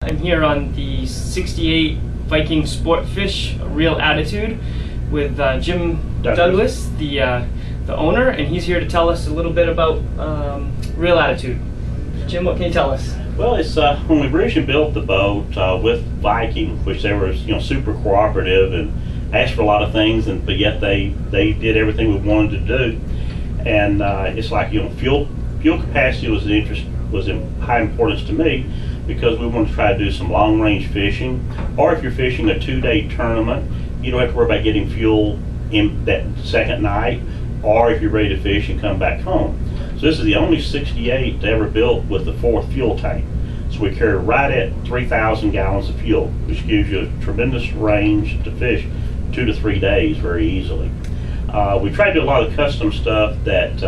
I'm here on the 68 Viking Sportfish Reel Attitude with Jim Douglas, the owner, and he's here to tell us a little bit about Reel Attitude. Jim, what can you tell us? Well, it's when we originally built the boat with Viking, which they were super cooperative and asked for a lot of things, but yet they did everything we wanted to do. And it's like fuel capacity was in high importance to me, because we wanted to try to do some long range fishing, or if you're fishing a 2-day tournament, you don't have to worry about getting fuel in that second night, or if you're ready to fish and come back home. So this is the only 68 ever built with the 4th fuel tank. So we carry right at 3,000 gallons of fuel, which gives you a tremendous range to fish 2 to 3 days very easily. We try to do a lot of custom stuff that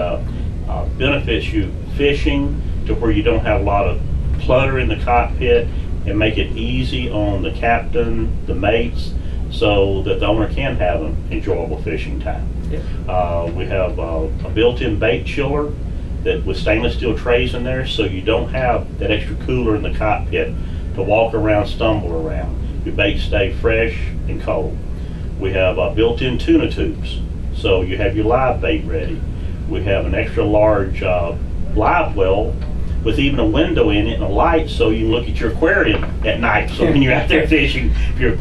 benefits you fishing to where you don't have a lot of clutter in the cockpit, and make it easy on the captain, the mates, so that the owner can have an enjoyable fishing time. Yeah. We have a built-in bait chiller that with stainless steel trays in there, so you don't have that extra cooler in the cockpit to walk around, stumble around. Your baits stay fresh and cold. We have built-in tuna tubes, so you have your live bait ready. We have an extra large live well with even a window in it and a light, so you can look at your aquarium at night. So when you're out there fishing, if you're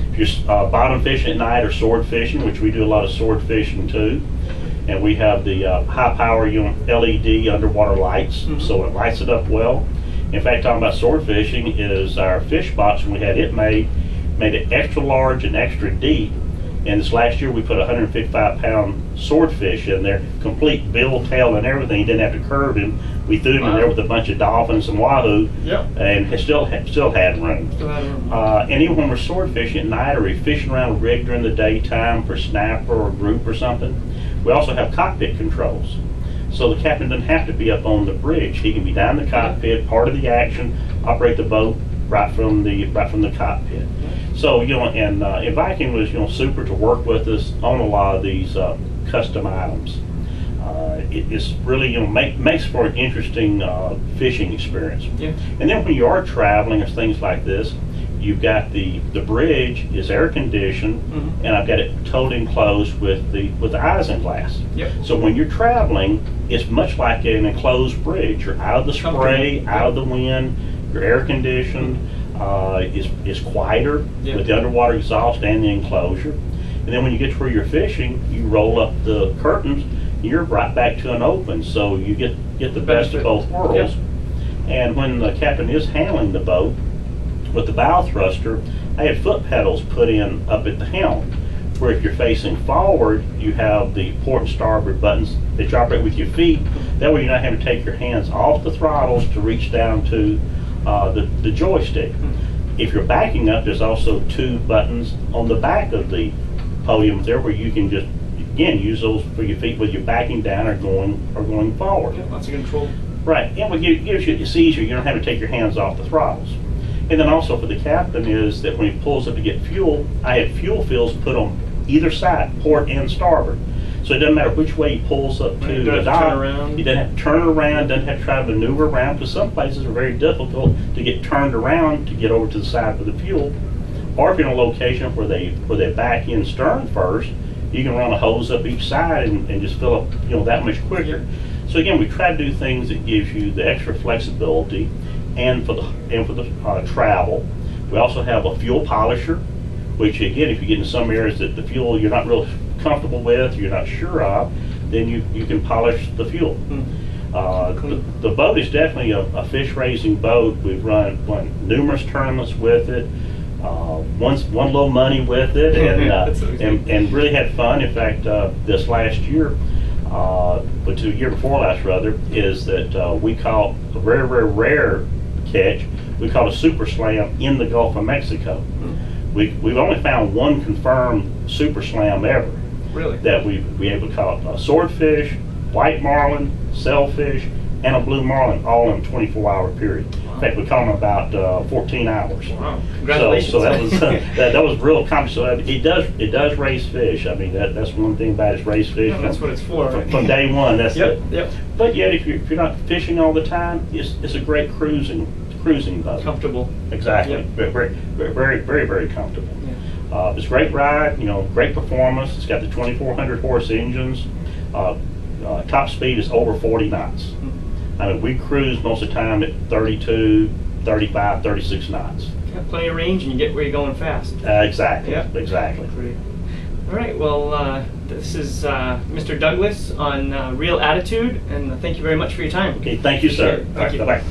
bottom fishing at night or sword fishing, which we do a lot of sword fishing too. And we have the high power LED underwater lights, so it lights it up well. In fact, talking about sword fishing, is our fish box, when we had it made it extra large and extra deep. And this last year we put a 155-pound swordfish in there, complete bill, tail, and everything. You didn't have to curve him. We threw him in there with a bunch of dolphins and wahoo, and it still had room. And even when we're sword fishing at night, or we're fishing around a rig during the daytime for snapper or group or something, we also have cockpit controls. So the captain doesn't have to be up on the bridge. He can be down in the cockpit, part of the action, operate the boat right from the cockpit. So and Viking was super to work with us on a lot of these custom items. It's really makes for an interesting fishing experience. Yeah. And then when you are traveling or things like this, you've got the bridge is air conditioned, and I've got it totally enclosed with the isinglass. Yep. So when you're traveling, it's much like an enclosed bridge. You're out of the spray, out of the wind. You're air conditioned. Is quieter with the underwater exhaust and the enclosure. And then when you get to where you're fishing, you roll up the curtains, you're right back to an open, so you get the best of both worlds. Yep. And when the captain is handling the boat with the bow thruster, I had foot pedals put in up at the helm, where if you're facing forward, you have the port and starboard buttons that you operate with your feet. That way you're not having to take your hands off the throttles to reach down to the joystick. If you're backing up, there's also 2 buttons on the back of the podium there, where you can just again use those for your feet, whether you're backing down or going forward. Yeah, lots of control. Right, and it's easier. You don't have to take your hands off the throttles. And then also for the captain is that when he pulls up to get fuel, I have fuel fills put on either side, port and starboard. So it doesn't matter which way he pulls up to the dock. He doesn't have to turn around, doesn't have to try to maneuver around, because some places are very difficult to get turned around to get over to the side for the fuel. Or if you're in a location where they back in stern first, you can run a hose up each side and just fill up that much quicker. So again, we try to do things that gives you the extra flexibility, and for the travel. We also have a fuel polisher, which again, if you get in some areas that the fuel you're not real comfortable with, you're not sure of, then you can polish the fuel. The boat is definitely a fish raising boat. We've run numerous tournaments with it, won little money with it, and really had fun. In fact, this last year, but the year before last rather, is that we caught a very, very rare catch. We caught a super slam in the Gulf of Mexico. We've only found 1 confirmed super slam ever. Really? That we able to caught a swordfish, white marlin, sailfish, and a blue marlin, all in a 24-hour period. Wow. In fact, we caught them about 14 hours. Wow! Congratulations. So that was that was real accomplishment. So it does raise fish. I mean, that's one thing about it, is raise fish. Yeah, that's what it's for. From day one. That's it. Yep. But yet, if you're not fishing all the time, it's a great cruising cruising boat. Comfortable. Exactly. Yep. Very comfortable. Yeah. It's a great ride, great performance. It's got the 2400 horse engines. Top speed is over 40 knots. Mm-hmm. I mean, we cruise most of the time at 32, 35, 36 knots. Got plenty of range, and you get where you're going fast. Exactly. Yep. Exactly. Great. All right. Well, this is Mr. Douglas on Reel Attitude, and thank you very much for your time. Okay. Thank you, sir. Thank you. Bye-bye.